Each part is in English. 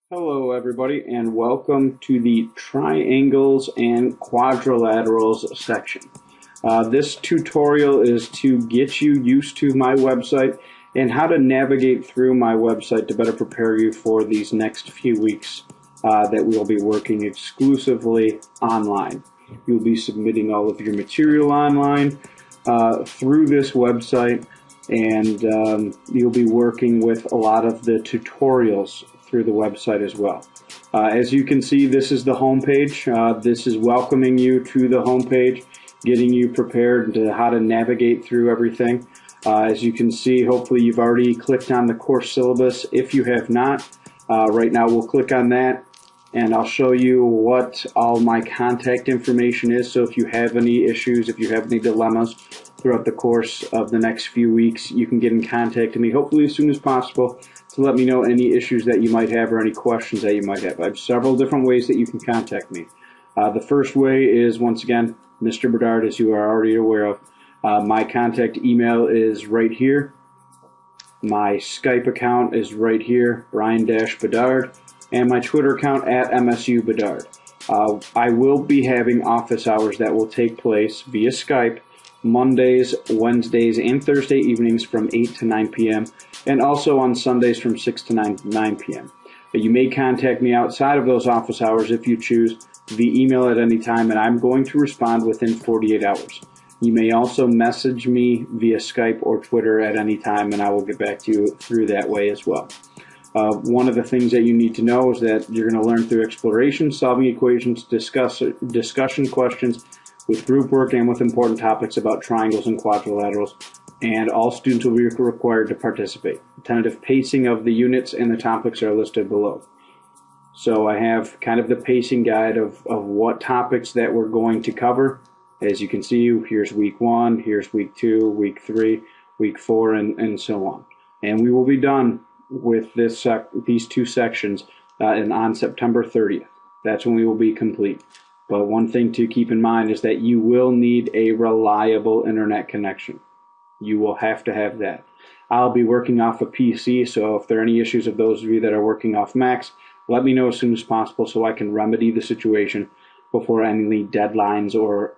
Hello everybody and welcome to the triangles and quadrilaterals section. This tutorial is to get you used to my website and how to navigate through my website to better prepare you for these next few weeks that we'll be working exclusively online. You'll be submitting all of your material online through this website, and you'll be working with a lot of the tutorials through the website as well. As you can see, this is the home page. This is welcoming you to the home page, getting you prepared to how to navigate through everything. As you can see, hopefully you've already clicked on the course syllabus. If you have not, right now we'll click on that and I'll show you what all my contact information is. So if you have any issues, if you have any dilemmas throughout the course of the next few weeks, you can get in contact with me hopefully as soon as possible to let me know any issues that you might have or any questions that you might have. I have several different ways that you can contact me. The first way is, once again, Mr. Bedard, as you are already aware of. My contact email is right here. My Skype account is right here, Brian-Bedard, and my Twitter account at MSU-Bedard. I will be having office hours that will take place via Skype Mondays, Wednesdays, and Thursday evenings from 8 to 9 p.m. and also on Sundays from 6 to 9 p.m. You may contact me outside of those office hours if you choose via email at any time, and I'm going to respond within 48 hours. You may also message me via Skype or Twitter at any time, and I will get back to you through that way as well. One of the things that you need to know is that you're going to learn through exploration, solving equations, discussion questions with group work, and with important topics about triangles and quadrilaterals, and all students will be required to participate. The tentative pacing of the units and the topics are listed below. So I have kind of the pacing guide of what topics that we're going to cover. As you can see, here's week 1, here's week 2, week 3, week 4, and so on. And we will be done with these two sections on September 30th. That's when we will be complete. But one thing to keep in mind is that you will need a reliable internet connection. You will have to have that. I'll be working off a PC, so if there are any issues of those of you that are working off Macs, let me know as soon as possible so I can remedy the situation before any deadlines or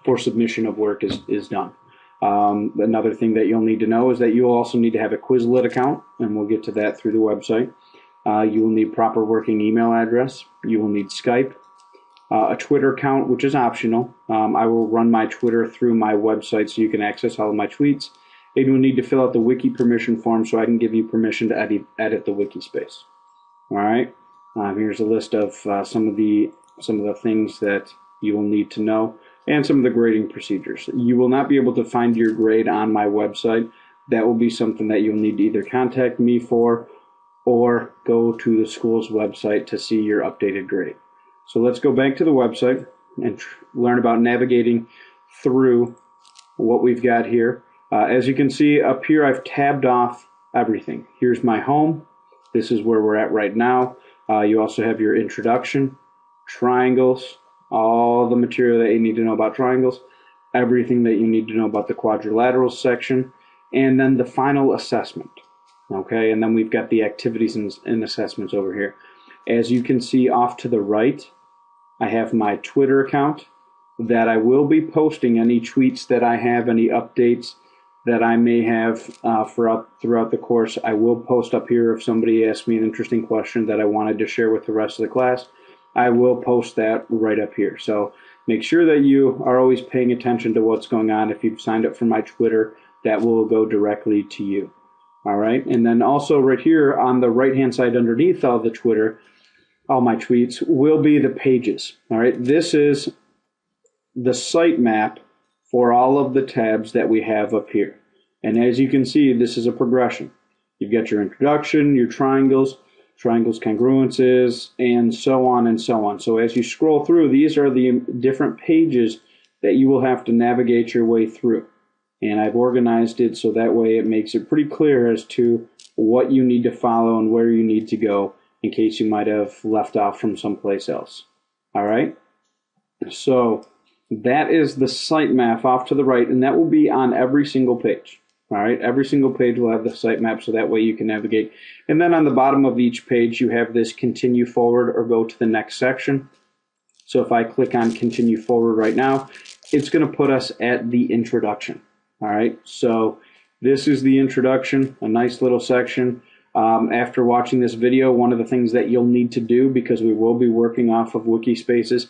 for submission of work is done. Another thing that you'll need to know is that you'll also need to have a Quizlet account, and we'll get to that through the website. You will need proper working email address. You will need Skype. A Twitter account, which is optional. I will run my Twitter through my website so you can access all of my tweets. And you'll need to fill out the wiki permission form so I can give you permission to edit the wiki space. All right. Here's a list of some of the things that you will need to know and some of the grading procedures. You will not be able to find your grade on my website. That will be something that you'll need to either contact me for or go to the school's website to see your updated grade. So let's go back to the website and learn about navigating through what we've got here. As you can see up here, I've tabbed off everything. Here's my home. This is where we're at right now. You also have your introduction, triangles, all the material that you need to know about triangles, everything that you need to know about the quadrilaterals section, and then the final assessment. Okay, and then we've got the activities and assessments over here. As you can see off to the right, I have my Twitter account that I will be posting any tweets that I have, any updates that I may have throughout the course. I will post up here if somebody asks me an interesting question that I wanted to share with the rest of the class. I will post that right up here. So make sure that you are always paying attention to what's going on. If you've signed up for my Twitter, that will go directly to you. All right, and then also right here on the right-hand side underneath all the Twitter, all my tweets, will be the pages. All right, this is the site map for all of the tabs that we have up here. And as you can see, this is a progression. You've got your introduction, your triangles, congruences, and so on and so on. So as you scroll through, these are the different pages that you will have to navigate your way through. And I've organized it so that way it makes it pretty clear as to what you need to follow and where you need to go in case you might have left off from someplace else. All right? So that is the sitemap off to the right, and that will be on every single page. All right, every single page will have the sitemap, so that way you can navigate. And then on the bottom of each page, you have this continue forward or go to the next section. So if I click on continue forward right now, it's going to put us at the introduction. All right, so this is the introduction, a nice little section. After watching this video, one of the things that you'll need to do, because we will be working off of Wikispaces,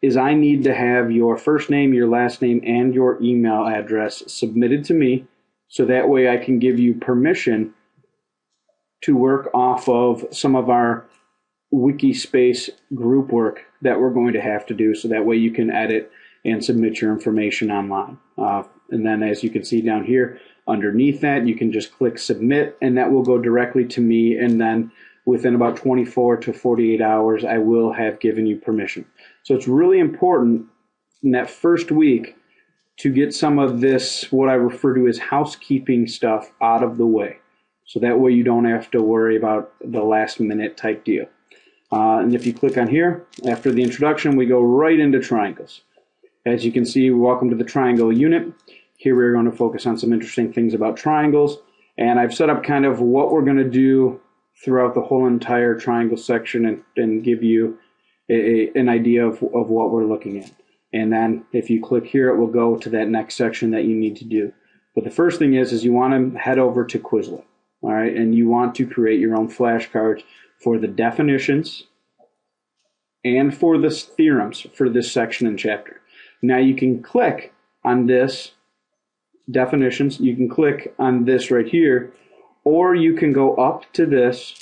is I need to have your first name, your last name, and your email address submitted to me, so that way I can give you permission to work off of some of our Wikispace group work that we're going to have to do, so that way you can edit and submit your information online. And then as you can see down here, underneath that, you can just click submit, and that will go directly to me, and then within about 24 to 48 hours, I will have given you permission. So it's really important in that first week to get some of this, what I refer to as housekeeping stuff, out of the way. So that way you don't have to worry about the last minute type deal. And if you click on here, after the introduction, we go right into triangles. As you can see, welcome to the triangle unit. Here we're going to focus on some interesting things about triangles. And I've set up kind of what we're going to do throughout the whole entire triangle section, and give you an idea of what we're looking at. And then if you click here, it will go to that next section that you need to do. But the first thing is you want to head over to Quizlet. All right, and you want to create your own flashcards for the definitions and for the theorems for this section and chapter. Now you can click on this definitions, you can click on this right here, or you can go up to this,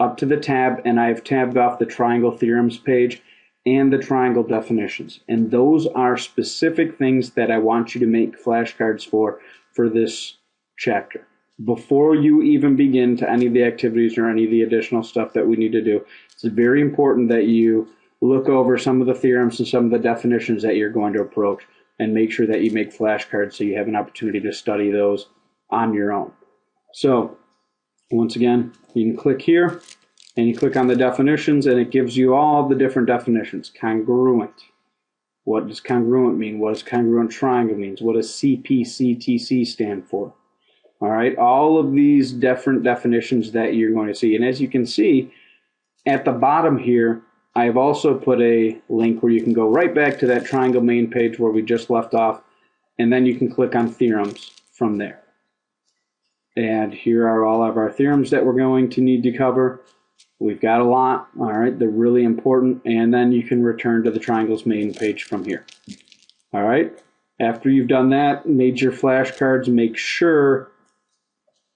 up to the tab, and I've tabbed off the triangle theorems page and the triangle definitions. And those are specific things that I want you to make flashcards for this chapter. Before you even begin to any of the activities or any of the additional stuff that we need to do, it's very important that you look over some of the theorems and some of the definitions that you're going to approach, and make sure that you make flashcards so you have an opportunity to study those on your own. So once again, you can click here and you click on the definitions, and it gives you all the different definitions. Congruent. What does congruent mean? What does congruent triangle mean? What does CPCTC stand for? All right, all of these different definitions that you're going to see. And as you can see, at the bottom here, I've also put a link where you can go right back to that triangle main page where we just left off, and then you can click on theorems from there. And here are all of our theorems that we're going to need to cover. We've got a lot, all right, they're really important, and then you can return to the triangles main page from here. All right, after you've done that, made your flashcards, make sure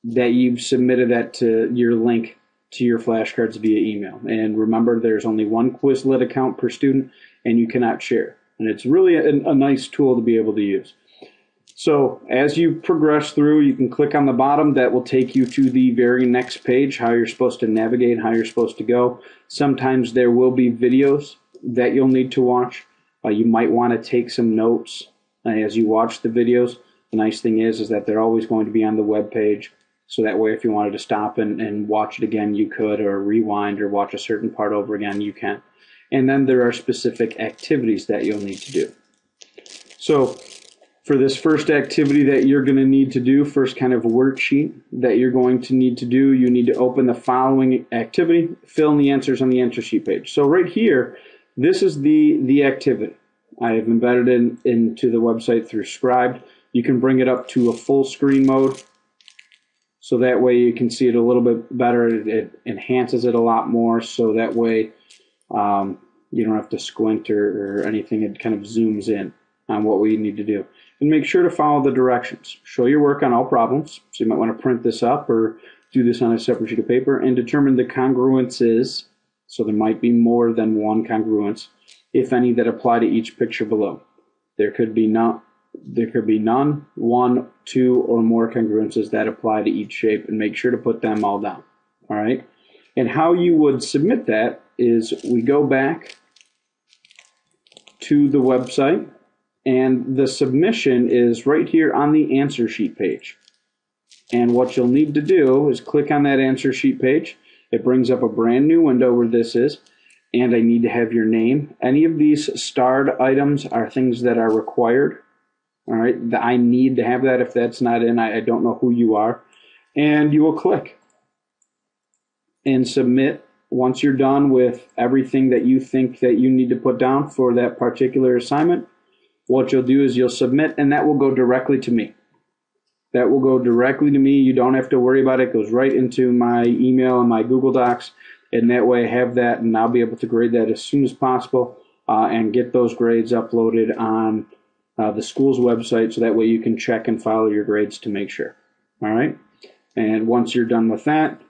that you've submitted that to your link to your flashcards via email. And remember, there's only one Quizlet account per student, and you cannot share. And it's really a nice tool to be able to use. So as you progress through, you can click on the bottom. That will take you to the very next page, how you're supposed to navigate, how you're supposed to go. Sometimes there will be videos that you'll need to watch. You might want to take some notes as you watch the videos. The nice thing is that they're always going to be on the web page. So that way, if you wanted to stop and watch it again, you could, or rewind or watch a certain part over again, you can. And then there are specific activities that you'll need to do. So for this first activity that you're going to need to do, first kind of worksheet that you're going to need to do, you need to open the following activity, fill in the answers on the answer sheet page. So right here, this is the activity. I have embedded it into the website through Scribed. You can bring it up to a full screen mode, so that way you can see it a little bit better. It enhances it a lot more, so that way you don't have to squint or anything. It kind of zooms in on what we need to do. And make sure to follow the directions. Show your work on all problems. So you might want to print this up or do this on a separate sheet of paper, and determine the congruences. So there might be more than one congruence, if any, that apply to each picture below. There could be none, one, two, or more congruences that apply to each shape, and make sure to put them all down. All right. And how you would submit that is we go back to the website, and the submission is right here on the answer sheet page. And what you'll need to do is click on that answer sheet page. It brings up a brand new window where this is, and I need to have your name. Any of these starred items are things that are required. All right, I need to have that. If that's not in, I don't know who you are. And you will click and submit. Once you're done with everything that you think that you need to put down for that particular assignment, what you'll do is you'll submit, and that will go directly to me. That will go directly to me. You don't have to worry about it. It goes right into my email and my Google Docs, and that way I have that, and I'll be able to grade that as soon as possible and get those grades uploaded on the school's website, so that way you can check and follow your grades to make sure. All right? And once you're done with that,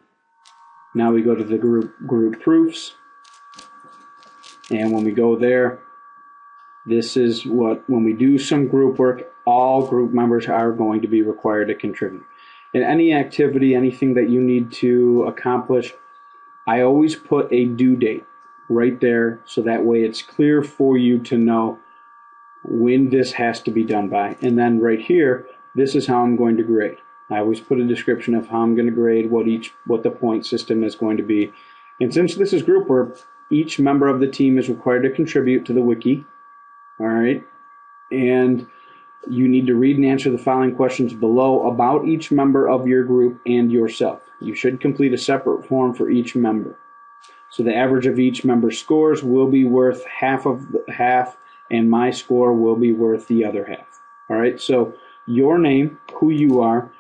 now we go to the group proofs, and when we go there, this is what, when we do some group work, all group members are going to be required to contribute. In any activity, anything that you need to accomplish, I always put a due date right there, so that way it's clear for you to know when this has to be done by. And then right here, this is how I'm going to grade. I always put a description of how I'm going to grade, what the point system is going to be. And since this is group work, each member of the team is required to contribute to the wiki. All right. And you need to read and answer the following questions below about each member of your group and yourself. You should complete a separate form for each member. So the average of each member's scores will be worth half, and my score will be worth the other half. All right. So your name, who you are,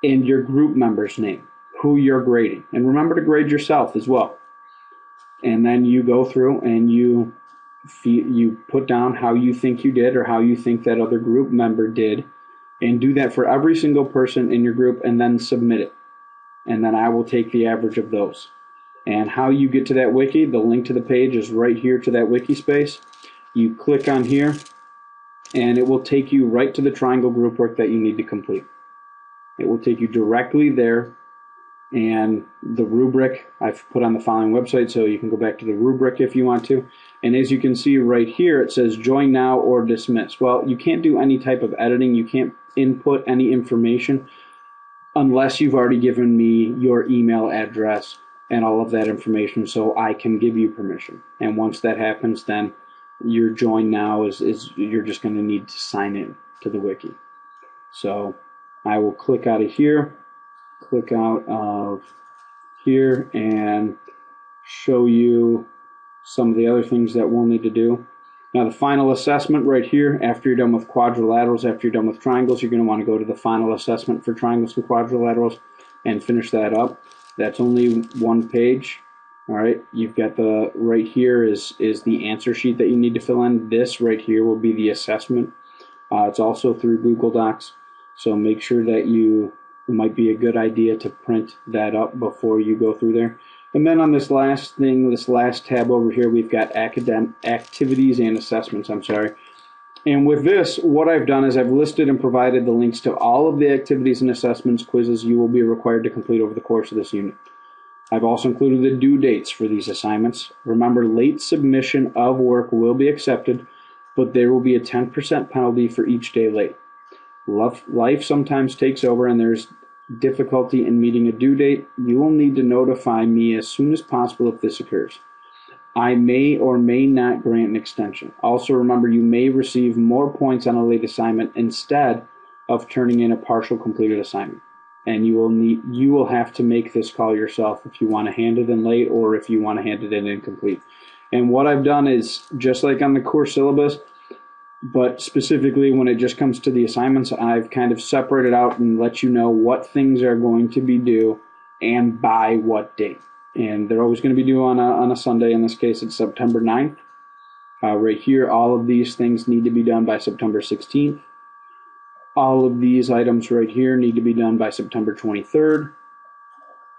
and your group member's name, who you're grading. And remember to grade yourself as well. And then you go through and you put down how you think you did or how you think that other group member did, and do that for every single person in your group, and then submit it. And then I will take the average of those. And how you get to that wiki, the link to the page is right here to that wiki space. You click on here, and it will take you right to the triangle group work that you need to complete. It will take you directly there, and the rubric I've put on the following website, so you can go back to the rubric if you want to. And as you can see right here, it says join now or dismiss. Well, you can't do any type of editing. You can't input any information unless you've already given me your email address and all of that information, so I can give you permission. And once that happens, then your join now is you're just going to need to sign in to the wiki. So I will click out of here, click out of here, and show you some of the other things that we'll need to do. Now the final assessment right here, after you're done with quadrilaterals, after you're done with triangles, you're going to want to go to the final assessment for triangles and quadrilaterals and finish that up. That's only one page. All right, you've got the, right here is the answer sheet that you need to fill in. This right here will be the assessment. It's also through Google Docs. So make sure that it might be a good idea to print that up before you go through there. And then on this last thing, this last tab over here, we've got activities and assessments, And with this, what I've done is I've listed and provided the links to all of the activities and assessments quizzes you will be required to complete over the course of this unit. I've also included the due dates for these assignments. Remember, late submission of work will be accepted, but there will be a 10% penalty for each day late. Life sometimes takes over and there's difficulty in meeting a due date. You will need to notify me as soon as possible if this occurs. I may or may not grant an extension. Also remember, you may receive more points on a late assignment instead of turning in a partial completed assignment. And you will have to make this call yourself if you want to hand it in late or if you want to hand it in incomplete. And what I've done is, just like on the course syllabus, but specifically when it just comes to the assignments, I've kind of separated out and let you know what things are going to be due and by what date. And they're always going to be due on a Sunday. In this case, it's September 9th. Right here, all of these things need to be done by September 16th. All of these items right here need to be done by September 23rd.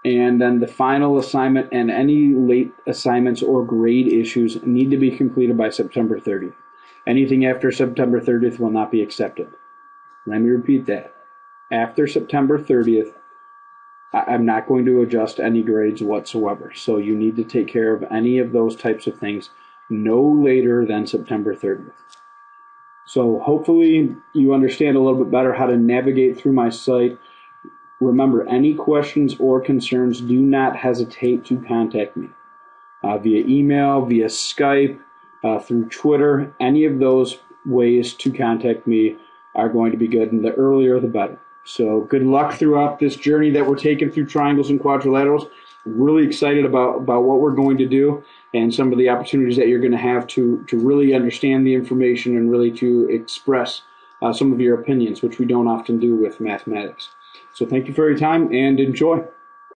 And then the final assignment and any late assignments or grade issues need to be completed by September 30th. Anything after September 30th will not be accepted. Let me repeat that. After September 30th, I'm not going to adjust any grades whatsoever. So you need to take care of any of those types of things no later than September 30th. So hopefully you understand a little bit better how to navigate through my site. Remember, any questions or concerns, do not hesitate to contact me via email, via Skype, through Twitter, any of those ways to contact me. are going to be good, and the earlier the better. So good luck throughout this journey that we're taking through triangles and quadrilaterals. Really excited about what we're going to do and some of the opportunities that you're going to have to really understand the information and really to express some of your opinions, which we don't often do with mathematics. So thank you for your time and enjoy.